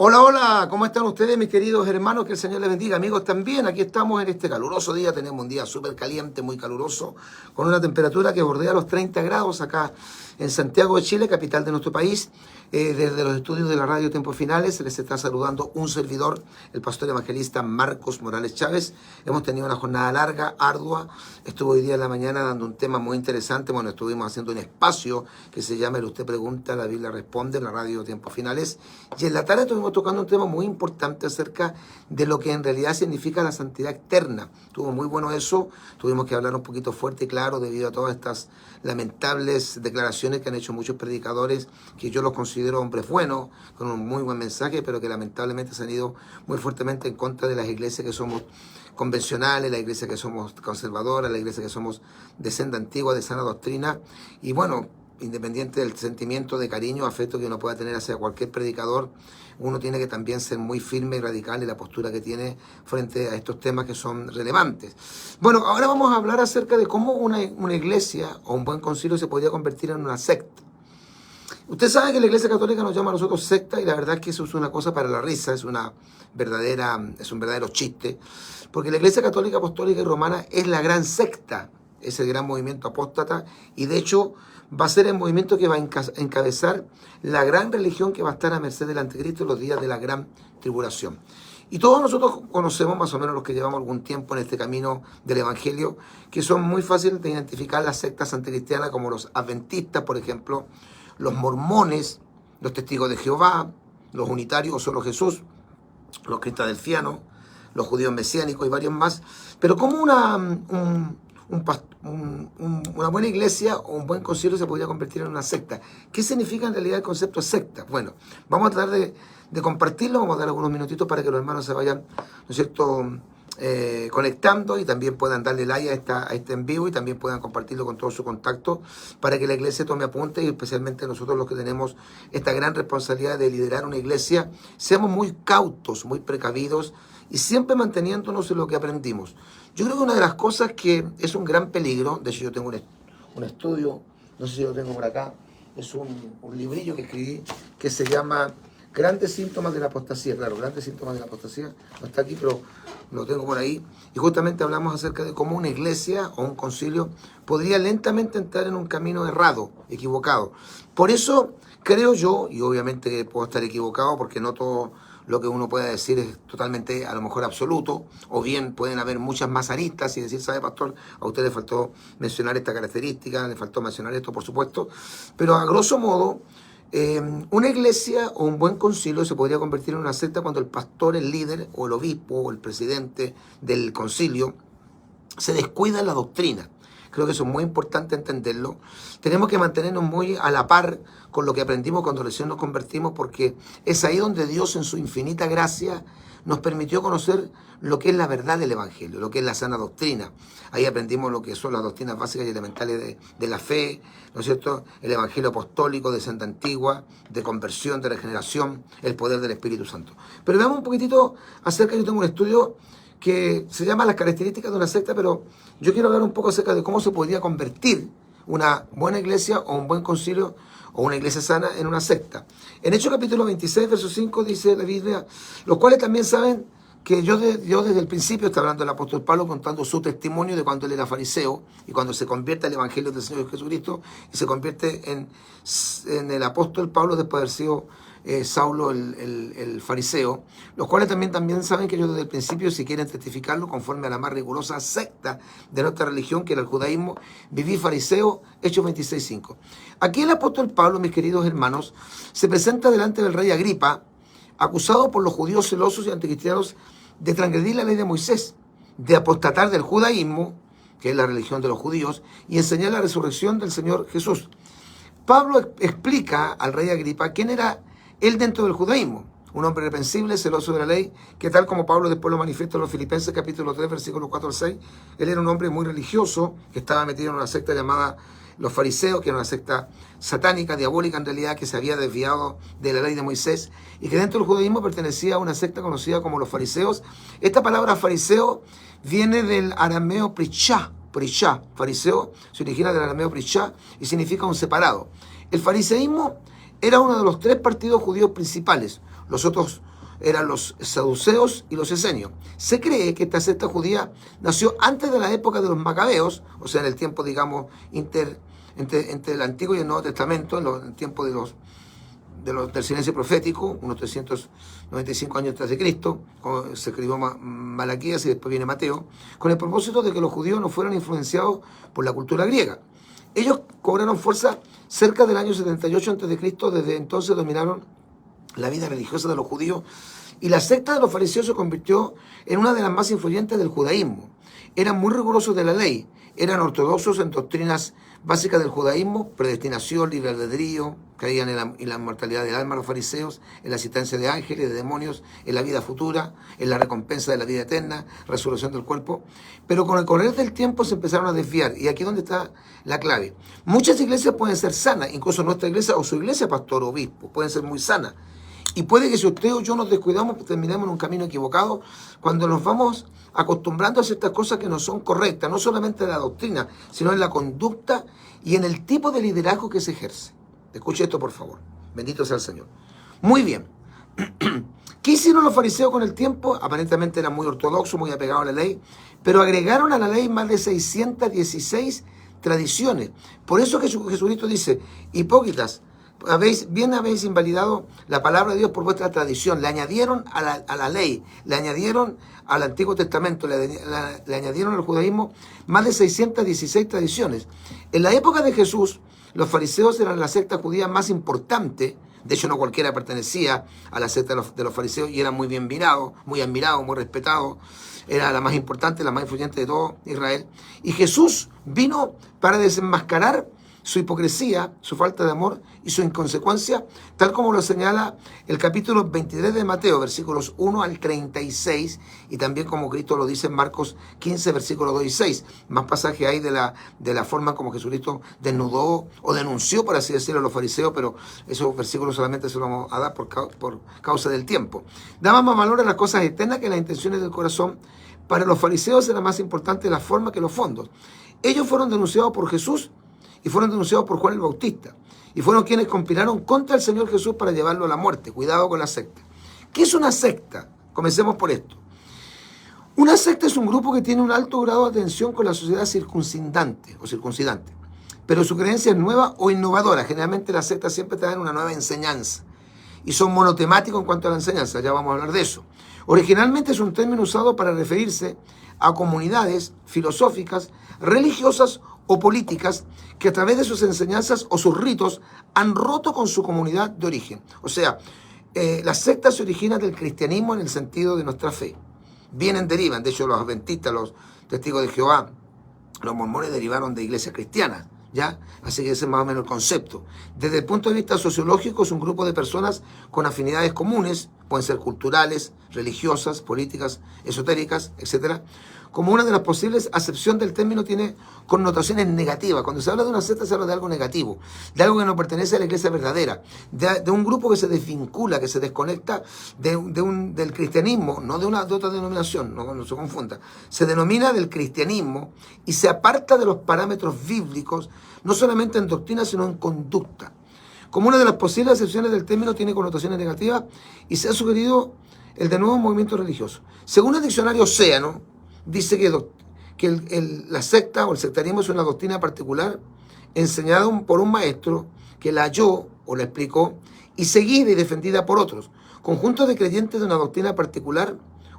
Hola, hola, ¿cómo están ustedes, mis queridos hermanos? Que el Señor les bendiga. Amigos, también aquí estamos en este caluroso día. Tenemos un día súper caliente, muy caluroso, con una temperatura que bordea los 30 grados acá en Santiago de Chile, capital de nuestro país. Desde los estudios de la radio Tiempos Finales les está saludando un servidor, el pastor evangelista Marcos Morales Chávez. Hemos tenido una jornada larga, ardua. Estuve hoy día en la mañana dando un tema muy interesante. Bueno, estuvimos haciendo un espacio que se llama El Usted Pregunta, la Biblia Responde, en la radio Tiempos Finales. Y en la tarde estuvimos tocando un tema muy importante acerca de lo que en realidad significa la santidad externa. Estuvo muy bueno eso. Tuvimos que hablar un poquito fuerte y claro debido a todas estas lamentables declaraciones que han hecho muchos predicadores, que yo los considero hombres buenos, con un muy buen mensaje, pero que lamentablemente se han ido muy fuertemente en contra de las iglesias que somos convencionales, la iglesia que somos conservadoras, la iglesia que somos de senda antigua, de sana doctrina. Y bueno, independiente del sentimiento de cariño, afecto que uno pueda tener hacia cualquier predicador, uno tiene que también ser muy firme y radical en la postura que tiene frente a estos temas que son relevantes. Bueno, ahora vamos a hablar acerca de cómo una iglesia o un buen concilio se podría convertir en una secta. Usted sabe que la Iglesia Católica nos llama a nosotros secta, y la verdad es que eso es una cosa para la risa, es un verdadero chiste, porque la Iglesia Católica Apostólica y Romana es la gran secta, es el gran movimiento apóstata, y de hecho va a ser el movimiento que va a encabezar la gran religión que va a estar a merced del anticristo en los días de la gran tribulación. Y todos nosotros conocemos, más o menos los que llevamos algún tiempo en este camino del Evangelio, que son muy fáciles de identificar las sectas anticristianas, como los adventistas, por ejemplo, los mormones, los testigos de Jehová, los unitarios o solo Jesús, los cristadelfianos, los judíos mesiánicos y varios más. Pero como una buena iglesia o un buen concilio se podría convertir en una secta. ¿Qué significa en realidad el concepto de secta? Bueno, vamos a tratar de compartirlo, vamos a dar algunos minutitos para que los hermanos se vayan, ¿no es cierto?, conectando, y también puedan darle like a este en vivo, y también puedan compartirlo con todo su contacto para que la iglesia tome apunte, y especialmente nosotros los que tenemos esta gran responsabilidad de liderar una iglesia, seamos muy cautos, muy precavidos y siempre manteniéndonos en lo que aprendimos. Yo creo que una de las cosas que es un gran peligro, de hecho yo tengo un estudio, no sé si lo tengo por acá, es un librillo que escribí que se llama Grandes Síntomas de la Apostasía. Claro, Grandes Síntomas de la Apostasía no está aquí, pero lo tengo por ahí. Y justamente hablamos acerca de cómo una iglesia o un concilio podría lentamente entrar en un camino errado, equivocado. Por eso creo yo, y obviamente puedo estar equivocado porque no todo lo que uno pueda decir es totalmente a lo mejor absoluto, o bien pueden haber muchas más aristas y decir, ¿sabe, pastor? A usted le faltó mencionar esta característica, le faltó mencionar esto, por supuesto. Pero a grosso modo, una iglesia o un buen concilio se podría convertir en una secta cuando el pastor, el líder o el obispo o el presidente del concilio se descuida en la doctrina. Creo que eso es muy importante entenderlo. Tenemos que mantenernos muy a la par con lo que aprendimos cuando recién nos convertimos, porque es ahí donde Dios en su infinita gracia nos permitió conocer lo que es la verdad del Evangelio, lo que es la sana doctrina. Ahí aprendimos lo que son las doctrinas básicas y elementales de la fe, ¿no es cierto? El Evangelio apostólico de senda antigua, de conversión, de regeneración, el poder del Espíritu Santo. Pero veamos un poquitito acerca, yo tengo un estudio que se llama Las características de una secta, pero yo quiero hablar un poco acerca de cómo se podría convertir una buena iglesia o un buen concilio o una iglesia sana en una secta. En Hechos capítulo 26, verso 5 dice la Biblia, los cuales también saben que yo desde el principio, está hablando el apóstol Pablo contando su testimonio de cuando él era fariseo y cuando se convierte al Evangelio del Señor Jesucristo y se convierte en el apóstol Pablo después de haber sido Saulo el fariseo, los cuales también saben que yo desde el principio, si quieren testificarlo, conforme a la más rigurosa secta de nuestra religión, que era el judaísmo, viví fariseo, Hechos 26:5. Aquí el apóstol Pablo, mis queridos hermanos, se presenta delante del rey Agripa, acusado por los judíos celosos y anticristianos de transgredir la ley de Moisés, de apostatar del judaísmo, que es la religión de los judíos, y enseñar la resurrección del Señor Jesús. Pablo explica al rey Agripa quién era él dentro del judaísmo, un hombre irreprensible, celoso de la ley, que tal como Pablo después lo manifiesta en los Filipenses capítulo 3, versículos 4 al 6, él era un hombre muy religioso, que estaba metido en una secta llamada los fariseos, que era una secta satánica, diabólica en realidad, que se había desviado de la ley de Moisés, y que dentro del judaísmo pertenecía a una secta conocida como los fariseos. Esta palabra fariseo viene del arameo prishá, fariseo, se origina del arameo prishá y significa un separado. El fariseísmo era uno de los tres partidos judíos principales. Los otros eran los saduceos y los esenios. Se cree que esta secta judía nació antes de la época de los macabeos, o sea, en el tiempo, digamos, entre el Antiguo y el Nuevo Testamento, en el tiempo del silencio profético, unos 395 años antes de Cristo, cuando se escribió Malaquías y después viene Mateo, con el propósito de que los judíos no fueran influenciados por la cultura griega. Ellos cobraron fuerza cerca del año 78 a.C., desde entonces dominaron la vida religiosa de los judíos, y la secta de los fariseos se convirtió en una de las más influyentes del judaísmo. Eran muy rigurosos de la ley, eran ortodoxos en doctrinas básicas del judaísmo: predestinación, libre albedrío, creían en la inmortalidad del alma los fariseos, en la existencia de ángeles, de demonios, en la vida futura, en la recompensa de la vida eterna, resurrección del cuerpo. Pero con el correr del tiempo se empezaron a desviar, y aquí es donde está la clave. Muchas iglesias pueden ser sanas, incluso nuestra iglesia o su iglesia, pastor o obispo, pueden ser muy sanas. Y puede que si usted o yo nos descuidamos, pues terminemos en un camino equivocado cuando nos vamos acostumbrando a ciertas cosas que no son correctas, no solamente en la doctrina, sino en la conducta y en el tipo de liderazgo que se ejerce. Escuche esto, por favor. Bendito sea el Señor. Muy bien. ¿Qué hicieron los fariseos con el tiempo? Aparentemente eran muy ortodoxos, muy apegados a la ley, pero agregaron a la ley más de 616 tradiciones. Por eso que Jesucristo dice: hipócritas, habéis invalidado la palabra de Dios por vuestra tradición. Le añadieron a la ley, le añadieron al Antiguo Testamento, le añadieron al judaísmo más de 616 tradiciones. En la época de Jesús, los fariseos eran la secta judía más importante. De hecho, no cualquiera pertenecía a la secta de los fariseos, y era muy bien mirado, muy admirado, muy respetado. Era la más importante, la más influyente de todo Israel. Y Jesús vino para desenmascarar su hipocresía, su falta de amor y su inconsecuencia, tal como lo señala el capítulo 23 de Mateo, versículos 1 al 36, y también como Cristo lo dice en Marcos 15, versículos 2 y 6. Más pasajes hay de la forma como Jesucristo desnudó o denunció, por así decirlo, a los fariseos, pero esos versículos solamente se los vamos a dar por causa del tiempo. Daban más valor a las cosas externas que a las intenciones del corazón. Para los fariseos era más importante la forma que los fondos. Ellos fueron denunciados por Jesús y fueron denunciados por Juan el Bautista, y fueron quienes conspiraron contra el Señor Jesús para llevarlo a la muerte. Cuidado con la secta. ¿Qué es una secta? Comencemos por esto. Una secta es un grupo que tiene un alto grado de atención con la sociedad circuncidante, pero su creencia es nueva o innovadora. Generalmente las sectas siempre traen una nueva enseñanza y son monotemáticos en cuanto a la enseñanza. Ya vamos a hablar de eso. Originalmente es un término usado para referirse a comunidades filosóficas, religiosas o políticas que a través de sus enseñanzas o sus ritos han roto con su comunidad de origen. O sea, las sectas se originan del cristianismo en el sentido de nuestra fe. Derivan, de hecho los adventistas, los testigos de Jehová, los mormones derivaron de iglesias cristianas, ¿ya? Así que ese es más o menos el concepto. Desde el punto de vista sociológico, es un grupo de personas con afinidades comunes, pueden ser culturales, religiosas, políticas, esotéricas, etc. Como una de las posibles acepciones del término, tiene connotaciones negativas. Cuando se habla de una secta, se habla de algo negativo, de algo que no pertenece a la iglesia verdadera, de un grupo que se desvincula, que se desconecta del cristianismo, no de otra denominación, no se confunda. Se denomina del cristianismo y se aparta de los parámetros bíblicos, no solamente en doctrina, sino en conducta. Como una de las posibles acepciones del término, tiene connotaciones negativas y se ha sugerido el de nuevo movimiento religioso. Según el diccionario Océano, dice que la secta o el sectarismo es una doctrina particular enseñada por un maestro que la halló o la explicó y seguida y defendida por otros. Conjuntos de creyentes de una doctrina particular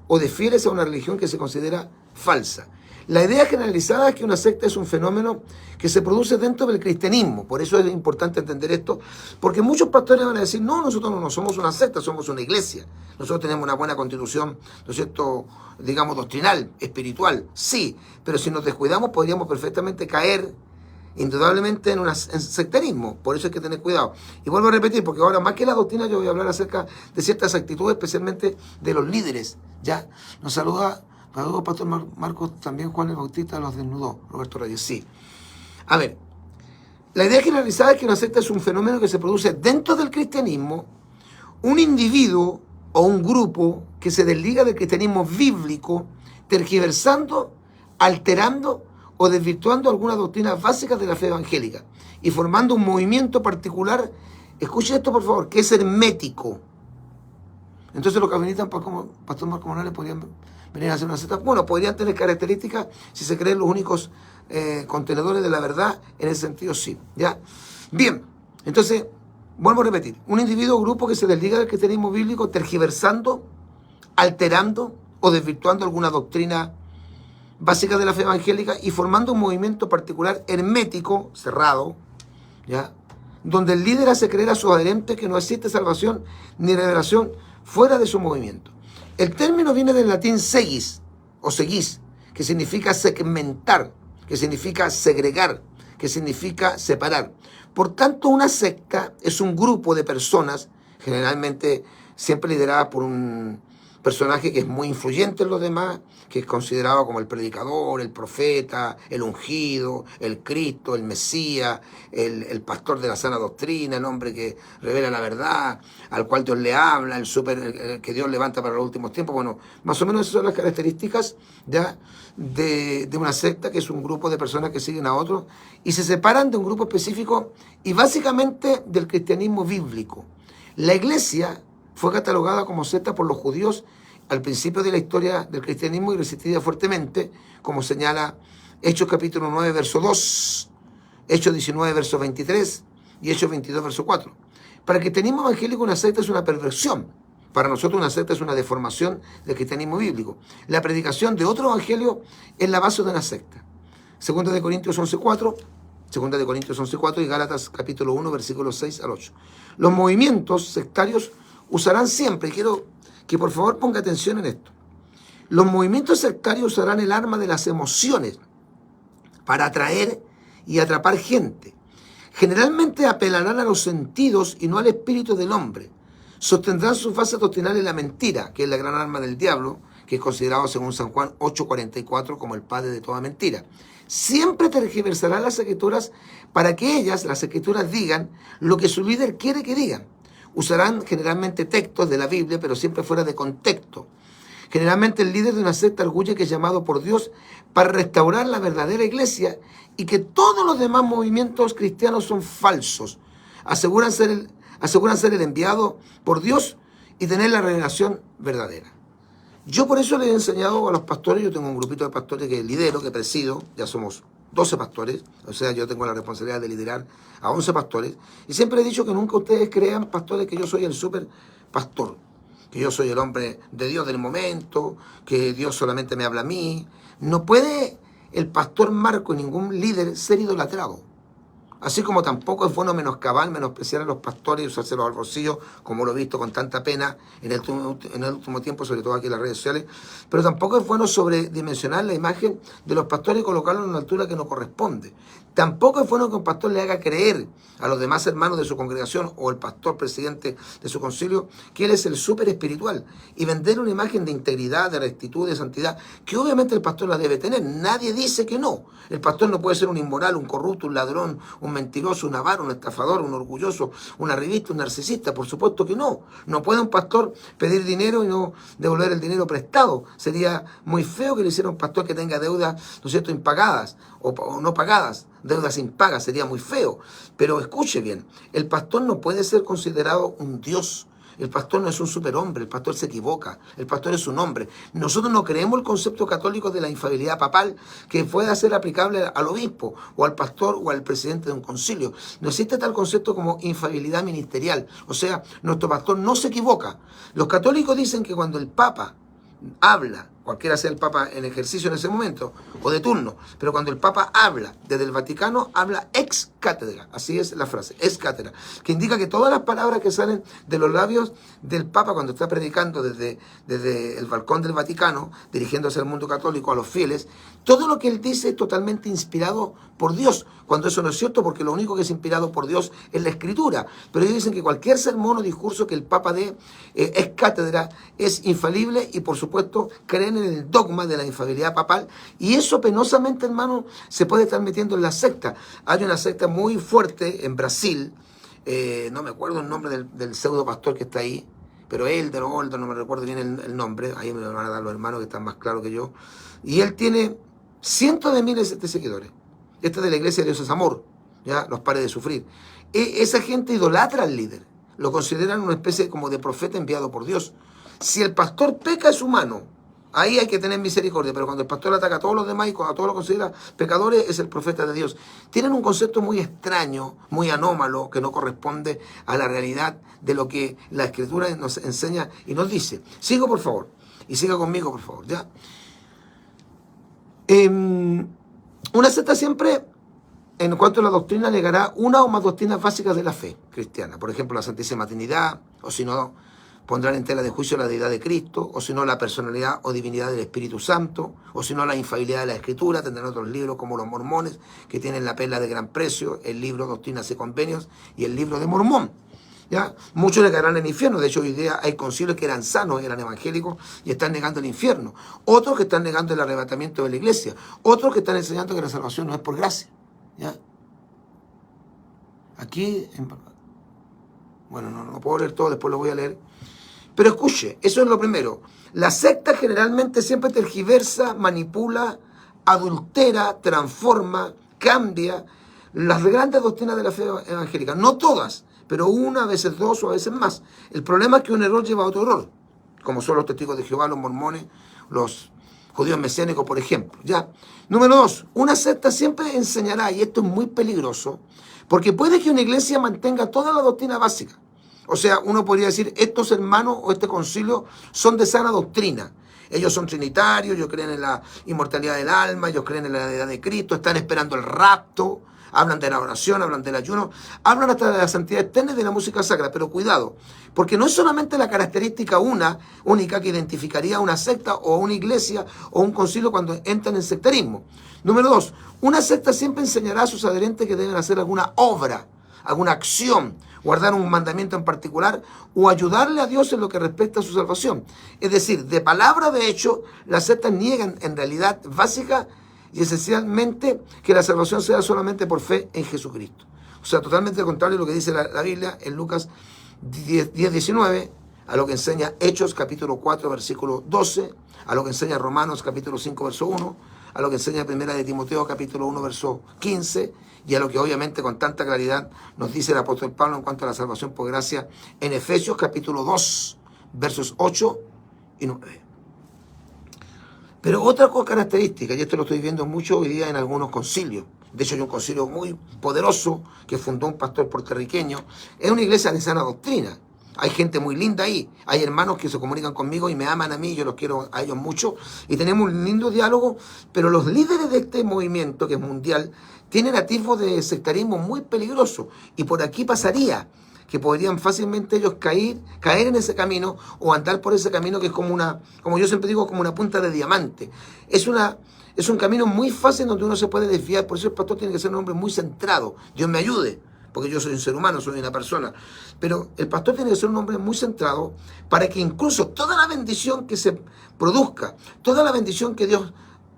o de fieles a una religión que se considera falsa. La idea generalizada es que una secta es un fenómeno que se produce dentro del cristianismo. Por eso es importante entender esto, porque muchos pastores van a decir: no, nosotros no somos una secta, somos una iglesia. Nosotros tenemos una buena constitución, ¿no es cierto?, digamos, doctrinal, espiritual. Sí, pero si nos descuidamos podríamos perfectamente caer indudablemente en sectarismo. Por eso hay que tener cuidado. Y vuelvo a repetir, porque ahora más que la doctrina yo voy a hablar acerca de ciertas actitudes, especialmente de los líderes. Ya nos saluda Pastor Marcos, también Juan el Bautista los desnudó. Roberto Reyes, sí. A ver, la idea generalizada es que una secta es un fenómeno que se produce dentro del cristianismo, un individuo o un grupo que se desliga del cristianismo bíblico, tergiversando, alterando o desvirtuando algunas doctrinas básicas de la fe evangélica y formando un movimiento particular Escuche esto, por favor, que es hermético. Entonces los calvinistas, como Pastor Marco Morales, podrían venir a hacer una secta. Bueno, podrían tener características si se creen los únicos contenedores de la verdad, en ese sentido sí. ¿Ya? Bien, entonces, vuelvo a repetir, un individuo o grupo que se desliga del cristianismo bíblico tergiversando, alterando o desvirtuando alguna doctrina básica de la fe evangélica y formando un movimiento particular hermético, cerrado, ¿ya? Donde el líder hace creer a sus adherentes que no existe salvación ni revelación fuera de su movimiento. El término viene del latín segis o seguís, que significa segmentar, que significa segregar, que significa separar. Por tanto, una secta es un grupo de personas, generalmente siempre liderada por un personaje que es muy influyente en los demás, que es considerado como el predicador, el profeta, el ungido, el Cristo, el Mesías, el pastor de la sana doctrina, el hombre que revela la verdad, al cual Dios le habla, el que Dios levanta para los últimos tiempos. Bueno, más o menos esas son las características ¿ya? De una secta, que es un grupo de personas que siguen a otros y se separan de un grupo específico y básicamente del cristianismo bíblico. La iglesia fue catalogada como secta por los judíos al principio de la historia del cristianismo y resistida fuertemente, como señala Hechos capítulo 9, verso 2, Hechos 19, verso 23 y Hechos 22, verso 4. Para el cristianismo evangélico una secta es una perversión. Para nosotros una secta es una deformación del cristianismo bíblico. La predicación de otro evangelio es la base de una secta. Segunda de Corintios 11:4, Segunda de Corintios 11:4 y Gálatas capítulo 1, versículos 6 al 8. Los movimientos sectarios usarán siempre, y quiero que por favor ponga atención en esto, los movimientos sectarios usarán el arma de las emociones para atraer y atrapar gente. Generalmente apelarán a los sentidos y no al espíritu del hombre. Sostendrán sus bases doctrinales en la mentira, que es la gran arma del diablo, que es considerado según San Juan 8:44 como el padre de toda mentira. Siempre tergiversarán las escrituras para que ellas, las escrituras, digan lo que su líder quiere que digan. Usarán generalmente textos de la Biblia, pero siempre fuera de contexto. Generalmente el líder de una secta arguye que es llamado por Dios para restaurar la verdadera iglesia y que todos los demás movimientos cristianos son falsos. Aseguran ser el enviado por Dios y tener la revelación verdadera. Yo por eso les he enseñado a los pastores, yo tengo un grupito de pastores que lidero, que presido, ya somos 12 pastores, o sea, yo tengo la responsabilidad de liderar a 11 pastores, y siempre he dicho que nunca ustedes crean, pastores, que yo soy el super pastor, que yo soy el hombre de Dios del momento, que Dios solamente me habla a mí. No puede el pastor Marco, ningún líder, ser idolatrado. Así como tampoco es bueno menoscabar, menospreciar a los pastores y usárselos al bolsillo, como lo he visto con tanta pena en el último tiempo, sobre todo aquí en las redes sociales. Pero tampoco es bueno sobredimensionar la imagen de los pastores y colocarlos en una altura que no corresponde. Tampoco es bueno que un pastor le haga creer a los demás hermanos de su congregación o el pastor presidente de su concilio que él es el súper espiritual y vender una imagen de integridad, de rectitud, de santidad, que obviamente el pastor la debe tener. Nadie dice que no. El pastor no puede ser un inmoral, un corrupto, un ladrón, un mentiroso, un avaro, un estafador, un orgulloso, un arribista, un narcisista. Por supuesto que no. No puede un pastor pedir dinero y no devolver el dinero prestado. Sería muy feo que le hiciera un pastor que tenga deudas, ¿no es cierto?, impagadas o no pagadas. Deudas impagas, sería muy feo. Pero escuche bien, el pastor no puede ser considerado un dios. El pastor no es un superhombre, el pastor se equivoca, el pastor es un hombre. Nosotros no creemos el concepto católico de la infalibilidad papal que pueda ser aplicable al obispo o al pastor o al presidente de un concilio. No existe tal concepto como infalibilidad ministerial, o sea, nuestro pastor no se equivoca. Los católicos dicen que cuando el Papa habla, cualquiera sea el Papa en ejercicio en ese momento, o de turno, pero cuando el Papa habla desde el Vaticano, habla ex cátedra, así es la frase, ex cátedra, que indica que todas las palabras que salen de los labios del Papa cuando está predicando desde el balcón del Vaticano, dirigiéndose al mundo católico, a los fieles, todo lo que él dice es totalmente inspirado por Dios, cuando eso no es cierto, porque lo único que es inspirado por Dios es la Escritura. Pero ellos dicen que cualquier sermón o discurso que el Papa dé ex cátedra es infalible y por supuesto creen en el dogma de la infalibilidad papal, y eso penosamente, hermano, se puede estar metiendo en la secta. Hay una secta muy fuerte en Brasil, no me acuerdo el nombre del pseudo pastor que está ahí, pero Elder o Older, no me recuerdo bien el nombre, ahí me lo van a dar los hermanos que están más claros que yo, y él tiene cientos de miles de seguidores. Esta es de la iglesia de Dios es Amor, ¿ya? Los pares de sufrir. Esa gente idolatra al líder. Lo consideran una especie como de profeta enviado por Dios. Si el pastor peca es humano, ahí hay que tener misericordia, pero cuando el pastor ataca a todos los demás y a todos los considera pecadores, es el profeta de Dios. Tienen un concepto muy extraño, muy anómalo, que no corresponde a la realidad de lo que la Escritura nos enseña y nos dice. Sigo, por favor, y siga conmigo, por favor, ¿ya? Una secta siempre, en cuanto a la doctrina, negará una o más doctrinas básicas de la fe cristiana. Por ejemplo, la Santísima Trinidad, o si no, pondrán en tela de juicio la deidad de Cristo, o si no, la personalidad o divinidad del Espíritu Santo, o si no, la infalibilidad de la Escritura. Tendrán otros libros como los mormones, que tienen la perla de gran precio, el libro Doctrinas y Convenios y el libro de Mormón. ¿Ya? Muchos le caerán en el infierno. De hecho, hoy día hay concilios que eran sanos, eran evangélicos y están negando el infierno. Otros que están negando el arrebatamiento de la iglesia. Otros que están enseñando que la salvación no es por gracia. ¿Ya? Aquí, bueno, no puedo leer todo, después lo voy a leer. Pero escuche, eso es lo primero. La secta generalmente siempre tergiversa, manipula, adultera, transforma, cambia las grandes doctrinas de la fe evangélica. No todas, pero una, a veces dos o a veces más. El problema es que un error lleva a otro error, como son los testigos de Jehová, los mormones, los judíos mesiánicos, por ejemplo. ¿Ya? Número dos, una secta siempre enseñará, y esto es muy peligroso, porque puede que una iglesia mantenga toda la doctrina básica. O sea, uno podría decir, estos hermanos o este concilio son de sana doctrina. Ellos son trinitarios, ellos creen en la inmortalidad del alma, ellos creen en la deidad de Cristo, están esperando el rapto, hablan de la oración, hablan del ayuno, hablan hasta de la santidad eterna y de la música sacra. Pero cuidado, porque no es solamente la característica única que identificaría a una secta o a una iglesia o un concilio cuando entran en sectarismo. Número dos, una secta siempre enseñará a sus adherentes que deben hacer alguna obra, alguna acción, guardar un mandamiento en particular o ayudarle a Dios en lo que respecta a su salvación. Es decir, de palabra de hecho, las sectas niegan en realidad básica y esencialmente que la salvación sea solamente por fe en Jesucristo. O sea, totalmente contrario a lo que dice la Biblia en Lucas 10:19, a lo que enseña Hechos capítulo 4, versículo 12, a lo que enseña Romanos capítulo 5, verso 1, a lo que enseña Primera de Timoteo capítulo 1, verso 15, y a lo que obviamente con tanta claridad nos dice el apóstol Pablo en cuanto a la salvación por gracia en Efesios capítulo 2, versos 8 y 9. Pero otra característica, y esto lo estoy viendo mucho hoy día en algunos concilios, de hecho hay un concilio muy poderoso que fundó un pastor puertorriqueño, es una iglesia de sana doctrina. Hay gente muy linda ahí, hay hermanos que se comunican conmigo y me aman a mí, yo los quiero a ellos mucho, y tenemos un lindo diálogo, pero los líderes de este movimiento, que es mundial, tienen atisbos de sectarismo muy peligroso, y por aquí pasaría que podrían fácilmente ellos caer en ese camino o andar por ese camino que es como yo siempre digo, como una punta de diamante. Es un camino muy fácil donde uno se puede desviar, por eso el pastor tiene que ser un hombre muy centrado. Dios me ayude, porque yo soy un ser humano, soy una persona. Pero el pastor tiene que ser un hombre muy centrado para que incluso toda la bendición que se produzca, toda la bendición que Dios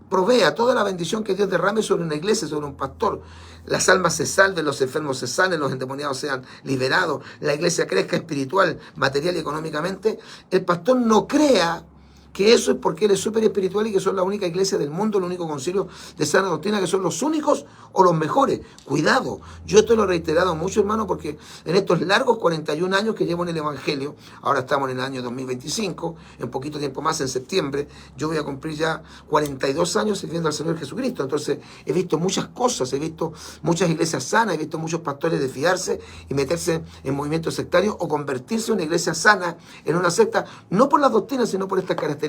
provea, toda la bendición que Dios derrame sobre una iglesia, sobre un pastor, las almas se salven, los enfermos se sanen, los endemoniados sean liberados, la iglesia crezca espiritual, material y económicamente, el pastor no crea que eso es porque él es súper espiritual y que son la única iglesia del mundo, el único concilio de sana doctrina, que son los únicos o los mejores. Cuidado, yo esto lo he reiterado mucho, hermano, porque en estos largos 41 años que llevo en el Evangelio, ahora estamos en el año 2025, en poquito tiempo más, en septiembre, yo voy a cumplir ya 42 años sirviendo al Señor Jesucristo. Entonces he visto muchas cosas, he visto muchas iglesias sanas, he visto muchos pastores desviarse y meterse en movimientos sectarios o convertirse en una iglesia sana, en una secta, no por las doctrinas, sino por estas características.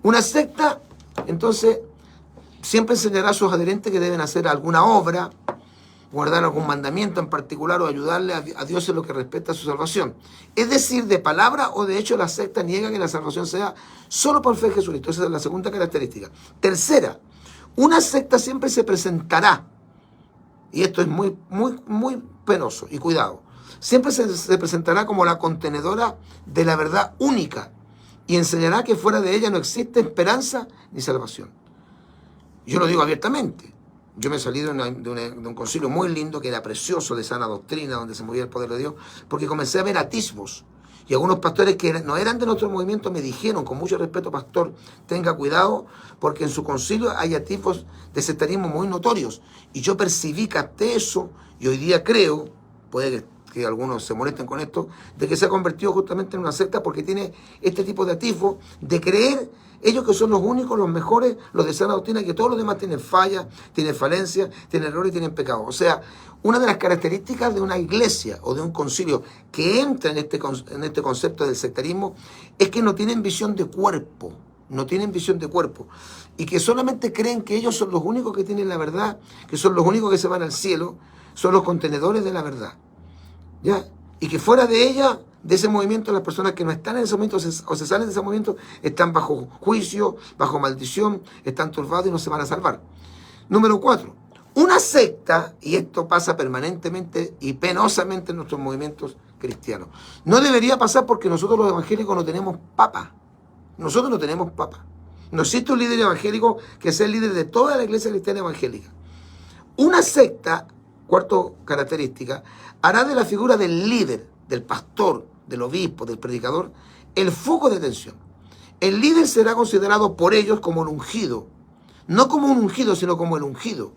Una secta, entonces, siempre enseñará a sus adherentes que deben hacer alguna obra, guardar algún mandamiento en particular o ayudarle a Dios en lo que respecta a su salvación. Es decir, de palabra o de hecho la secta niega que la salvación sea solo por fe en Jesucristo. Esa es la segunda característica. Tercera, una secta siempre se presentará, y esto es muy penoso, y cuidado, siempre se presentará como la contenedora de la verdad única, y enseñará que fuera de ella no existe esperanza ni salvación. Yo lo digo abiertamente. Yo me he salido de un concilio muy lindo, que era precioso, de sana doctrina, donde se movía el poder de Dios, porque comencé a ver atisbos. Y algunos pastores que no eran de nuestro movimiento me dijeron, con mucho respeto, pastor, tenga cuidado, porque en su concilio hay atisbos de sectarismo muy notorios. Y yo percibí, capté eso, y hoy día creo, puede que algunos se molesten con esto, de que se ha convertido justamente en una secta porque tiene este tipo de atisbo de creer ellos que son los únicos, los mejores, los de sana doctrina, que todos los demás tienen fallas, tienen falencias, tienen errores y tienen pecados. O sea, una de las características de una iglesia o de un concilio que entra en este concepto del sectarismo es que no tienen visión de cuerpo, no tienen visión de cuerpo, y que solamente creen que ellos son los únicos que tienen la verdad, que son los únicos que se van al cielo, son los contenedores de la verdad. ¿Ya? Y que fuera de ella, de ese movimiento, las personas que no están en ese movimiento o se salen de ese movimiento están bajo juicio, bajo maldición, están turbados y no se van a salvar. Número 4. Una secta, y esto pasa permanentemente y penosamente en nuestros movimientos cristianos. No debería pasar porque nosotros los evangélicos no tenemos papa. Nosotros no tenemos papa. No existe un líder evangélico que sea el líder de toda la iglesia cristiana evangélica. Una secta, cuarto característica, hará de la figura del líder, del pastor, del obispo, del predicador, el foco de atención. El líder será considerado por ellos como el ungido, no como un ungido, sino como el ungido,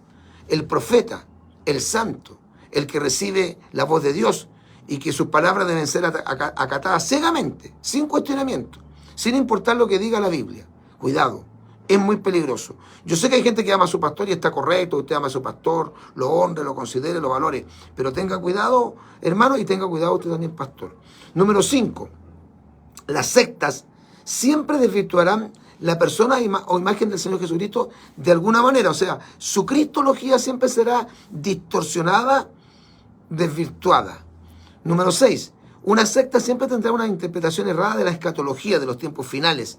el profeta, el santo, el que recibe la voz de Dios y que sus palabras deben ser acatadas ciegamente, sin cuestionamiento, sin importar lo que diga la Biblia. Cuidado. Es muy peligroso. Yo sé que hay gente que ama a su pastor y está correcto, usted ama a su pastor, lo honre, lo considere, lo valore, pero tenga cuidado, hermano, y tenga cuidado usted también, pastor. Número 5. Las sectas siempre desvirtuarán la persona o imagen del Señor Jesucristo de alguna manera. O sea, su cristología siempre será distorsionada, desvirtuada. Número 6. Una secta siempre tendrá una interpretación errada de la escatología de los tiempos finales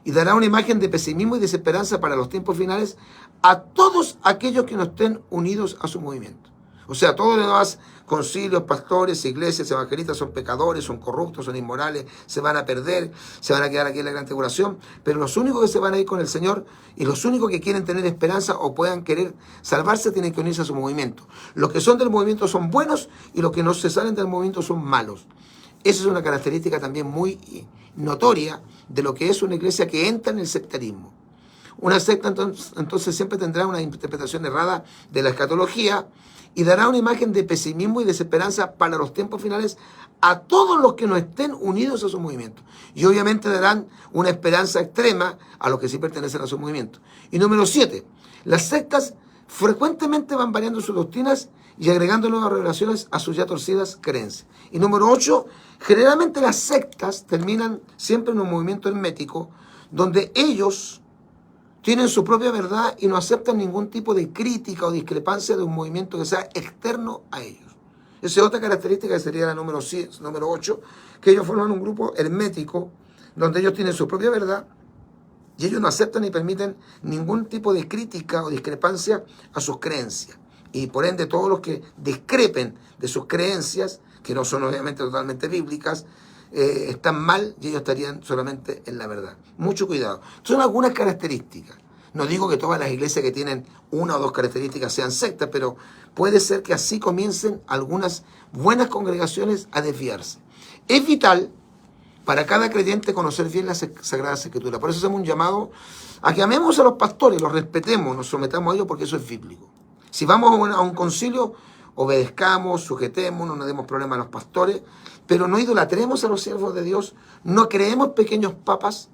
y dará una imagen de pesimismo y desesperanza para los tiempos finales a todos aquellos que no estén unidos a su movimiento. O sea, todos los demás concilios, pastores, iglesias, evangelistas son pecadores, son corruptos, son inmorales, se van a perder, se van a quedar aquí en la gran tribulación, pero los únicos que se van a ir con el Señor y los únicos que quieren tener esperanza o puedan querer salvarse tienen que unirse a su movimiento. Los que son del movimiento son buenos y los que no se salen del movimiento son malos. Esa es una característica también muy notoria de lo que es una iglesia que entra en el sectarismo. Una secta entonces siempre tendrá una interpretación errada de la escatología y dará una imagen de pesimismo y desesperanza para los tiempos finales a todos los que no estén unidos a su movimiento. Y obviamente darán una esperanza extrema a los que sí pertenecen a su movimiento. Y número 7, las sectas frecuentemente van variando sus doctrinas y agregando nuevas revelaciones a sus ya torcidas creencias. Y número 8, generalmente las sectas terminan siempre en un movimiento hermético donde ellos tienen su propia verdad y no aceptan ningún tipo de crítica o discrepancia de un movimiento que sea externo a ellos. Esa es otra característica que sería la número 8, que ellos forman un grupo hermético donde ellos tienen su propia verdad y ellos no aceptan ni permiten ningún tipo de crítica o discrepancia a sus creencias. Y por ende todos los que discrepen de sus creencias, que no son obviamente totalmente bíblicas, están mal y ellos estarían solamente en la verdad. Mucho cuidado. Son algunas características. No digo que todas las iglesias que tienen una o dos características sean sectas, pero puede ser que así comiencen algunas buenas congregaciones a desviarse. Es vital para cada creyente conocer bien las Sagradas Escrituras. Por eso hacemos un llamado a que amemos a los pastores, los respetemos, nos sometamos a ellos porque eso es bíblico. Si vamos a un concilio, obedezcamos, sujetemos, no nos demos problemas a los pastores, pero no idolatremos a los siervos de Dios, no creemos pequeños papas.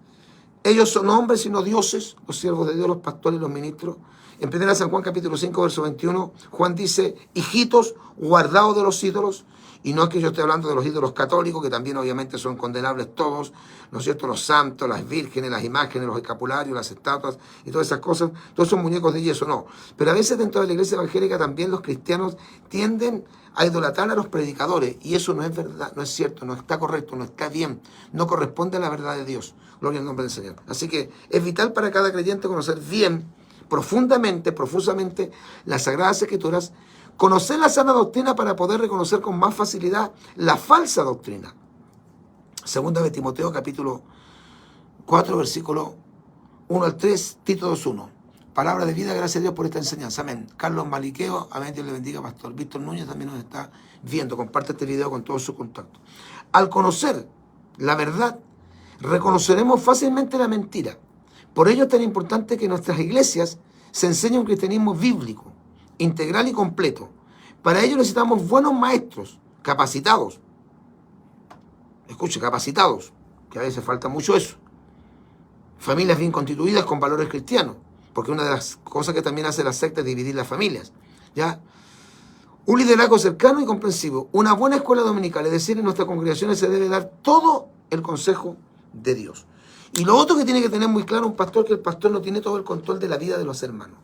Ellos son hombres y no dioses, los siervos de Dios, los pastores y los ministros. En 1 San Juan capítulo 5, verso 21, Juan dice, hijitos, guardaos de los ídolos. Y no es que yo esté hablando de los ídolos católicos, que también obviamente son condenables todos, ¿no es cierto? Los santos, las vírgenes, las imágenes, los escapularios, las estatuas y todas esas cosas, todos son muñecos de yeso, no. Pero a veces dentro de la iglesia evangélica también los cristianos tienden a idolatrar a los predicadores, y eso no es verdad, no es cierto, no está correcto, no está bien, no corresponde a la verdad de Dios. Gloria al nombre del Señor. Así que es vital para cada creyente conocer bien, profundamente, profusamente las Sagradas Escrituras, conocer la sana doctrina para poder reconocer con más facilidad la falsa doctrina. Segunda de Timoteo, capítulo 4, versículo 1 al 3, Tito 2:1. Palabra de vida, gracias a Dios por esta enseñanza. Amén. Carlos Maliqueo, amén, Dios le bendiga, pastor. Víctor Núñez también nos está viendo. Comparte este video con todos sus contactos. Al conocer la verdad, reconoceremos fácilmente la mentira. Por ello es tan importante que en nuestras iglesias se enseñe un cristianismo bíblico, integral y completo, Para ello necesitamos buenos maestros, capacitados. Escuche, capacitados, que a veces falta mucho eso. Familias bien constituidas con valores cristianos, porque una de las cosas que también hace la secta es dividir las familias, ¿ya? Un liderazgo cercano y comprensivo, una buena escuela dominical, es decir, en nuestras congregaciones se debe dar todo el consejo de Dios. Y lo otro que tiene que tener muy claro un pastor, que el pastor no tiene todo el control de la vida de los hermanos.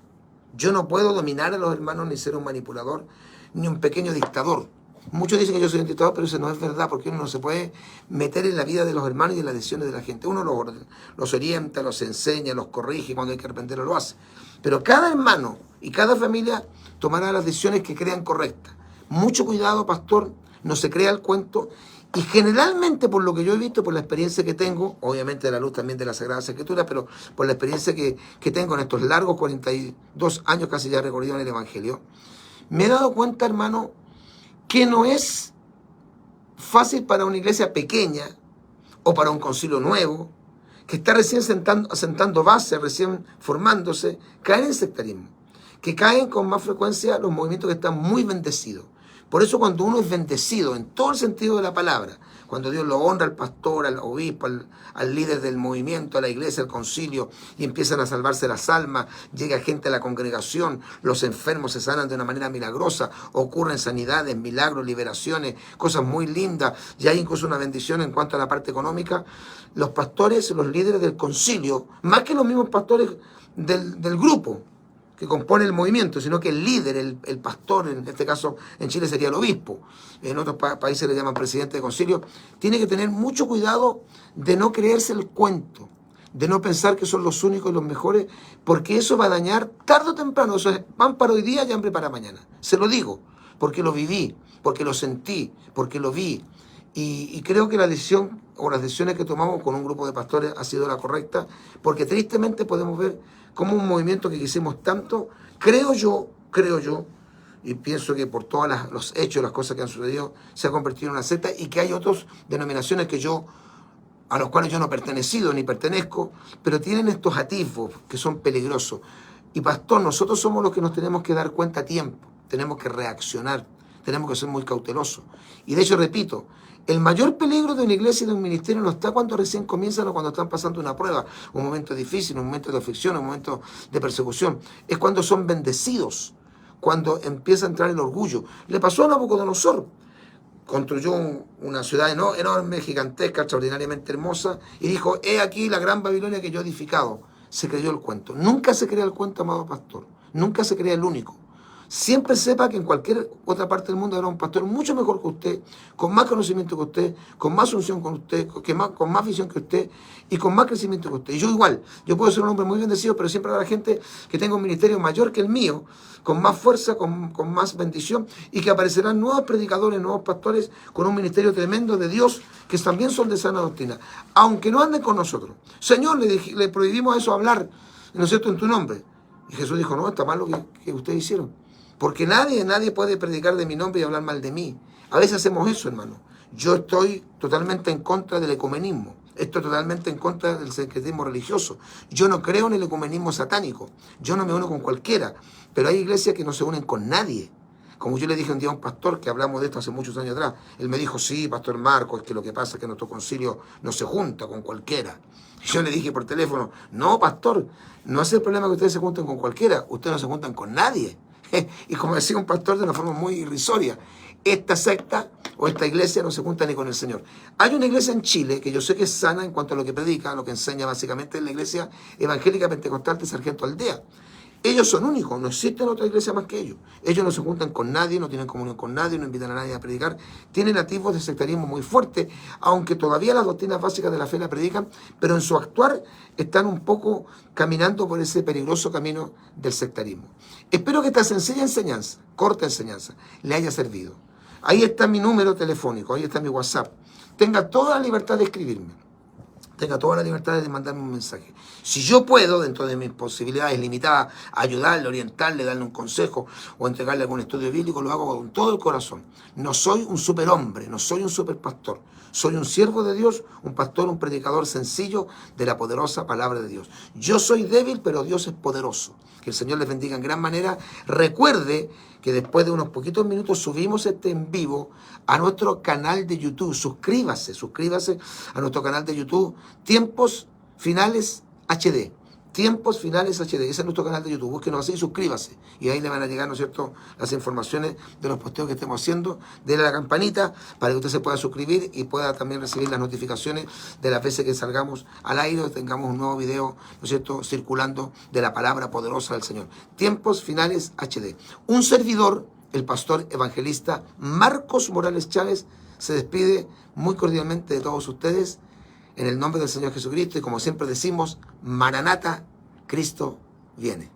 Yo no puedo dominar a los hermanos, ni ser un manipulador, ni un pequeño dictador. Muchos dicen que yo soy un dictador, pero eso no es verdad, porque uno no se puede meter en la vida de los hermanos y en las decisiones de la gente. Uno los orienta, los enseña, los corrige, cuando hay que arrepentirlo lo hace. Pero cada hermano y cada familia tomará las decisiones que crean correctas. Mucho cuidado, pastor, no se crea el cuento. Y generalmente, por lo que yo he visto, por la experiencia que tengo, obviamente a la luz también de la Sagrada Escritura, pero por la experiencia que tengo en estos largos 42 años casi ya recorrido en el Evangelio, me he dado cuenta, hermano, que no es fácil para una iglesia pequeña o para un concilio nuevo, que está recién asentando base, recién formándose, caer en sectarismo, que caen con más frecuencia los movimientos que están muy bendecidos. Por eso cuando uno es bendecido en todo el sentido de la palabra, cuando Dios lo honra al pastor, al obispo, al líder del movimiento, a la iglesia, al concilio, y empiezan a salvarse las almas, llega gente a la congregación, los enfermos se sanan de una manera milagrosa, ocurren sanidades, milagros, liberaciones, cosas muy lindas, y hay incluso una bendición en cuanto a la parte económica. Los pastores, los líderes del concilio, más que los mismos pastores del grupo que compone el movimiento, sino que el líder, el pastor, en este caso en Chile sería el obispo, en otros países le llaman presidente de concilio, tiene que tener mucho cuidado de no creerse el cuento, de no pensar que son los únicos y los mejores, porque eso va a dañar tarde o temprano. Eso es pan para hoy día y hambre para mañana. Se lo digo, porque lo viví, porque lo sentí, porque lo vi. Y creo que la decisión o las decisiones que tomamos con un grupo de pastores ha sido la correcta, porque tristemente podemos ver cómo un movimiento que quisimos tanto, creo yo, y pienso que por todos los hechos, las cosas que han sucedido, se ha convertido en una secta, y que hay otras denominaciones a los cuales yo no he pertenecido ni pertenezco, pero tienen estos atisbos que son peligrosos. Y pastor, nosotros somos los que nos tenemos que dar cuenta a tiempo, tenemos que reaccionar, tenemos que ser muy cautelosos. Y de hecho, repito, el mayor peligro de una iglesia y de un ministerio no está cuando recién comienzan o cuando están pasando una prueba, un momento difícil, un momento de aflicción, un momento de persecución. Es cuando son bendecidos, cuando empieza a entrar el orgullo. Le pasó a Nabucodonosor. Construyó una ciudad enorme, gigantesca, extraordinariamente hermosa, y dijo, he aquí la gran Babilonia que yo he edificado. Se creyó el cuento. Nunca se crea el cuento, amado pastor. Nunca se crea el único. Siempre sepa que en cualquier otra parte del mundo habrá un pastor mucho mejor que usted, con más conocimiento que usted, con más unción que usted, con más visión que usted y con más crecimiento que usted. Y yo igual, yo puedo ser un hombre muy bendecido, pero siempre habrá gente que tenga un ministerio mayor que el mío, con más fuerza, con más bendición, y que aparecerán nuevos predicadores, nuevos pastores con un ministerio tremendo de Dios, que también son de sana doctrina, aunque no anden con nosotros. Señor, le prohibimos a eso hablar, ¿no es cierto?, en tu nombre. Y Jesús dijo, no, está mal lo que ustedes hicieron. Porque nadie puede predicar de mi nombre y hablar mal de mí. A veces hacemos eso, hermano. Yo estoy totalmente en contra del ecumenismo. Estoy totalmente en contra del secretismo religioso. Yo no creo en el ecumenismo satánico. Yo no me uno con cualquiera. Pero hay iglesias que no se unen con nadie. Como yo le dije un día a un pastor, que hablamos de esto hace muchos años atrás, él me dijo, sí, pastor Marco, es que lo que pasa es que nuestro concilio no se junta con cualquiera. Y yo le dije por teléfono, no, pastor, no es el problema que ustedes se junten con cualquiera, ustedes no se juntan con nadie. Y como decía un pastor de una forma muy irrisoria, esta secta o esta iglesia no se junta ni con el Señor. Hay una iglesia en Chile que yo sé que es sana en cuanto a lo que predica, lo que enseña básicamente es la iglesia evangélica pentecostal de Sargento Aldea. Ellos son únicos, no existen otra iglesia más que ellos. Ellos no se juntan con nadie, no tienen comunión con nadie, no invitan a nadie a predicar. Tienen atisbos de sectarismo muy fuertes, aunque todavía las doctrinas básicas de la fe la predican, pero en su actuar están un poco caminando por ese peligroso camino del sectarismo. Espero que esta sencilla enseñanza, corta enseñanza, le haya servido. Ahí está mi número telefónico, ahí está mi WhatsApp. Tenga toda la libertad de escribirme. tenga toda la libertad de mandarme un mensaje. Si yo puedo, dentro de mis posibilidades limitadas, ayudarle, orientarle, darle un consejo o entregarle algún estudio bíblico, lo hago con todo el corazón. No soy un superhombre, no soy un superpastor. Soy un siervo de Dios, un pastor, un predicador sencillo de la poderosa palabra de Dios. Yo soy débil, pero Dios es poderoso. Que el Señor les bendiga en gran manera. Recuerde que después de unos poquitos minutos subimos este en vivo a nuestro canal de YouTube. Suscríbase a nuestro canal de YouTube. Tiempos Finales HD. Tiempos Finales HD. Ese es nuestro canal de YouTube. Búsquenos así y suscríbase. Y ahí le van a llegar, ¿no es cierto?, las informaciones de los posteos que estemos haciendo. Dele a la campanita para que usted se pueda suscribir y pueda también recibir las notificaciones de las veces que salgamos al aire o tengamos un nuevo video, ¿no es cierto?, circulando de la palabra poderosa del Señor. Tiempos Finales HD. Un servidor, el pastor evangelista Marcos Morales Chávez, se despide muy cordialmente de todos ustedes. En el nombre del Señor Jesucristo, y como siempre decimos, Maranata, Cristo viene.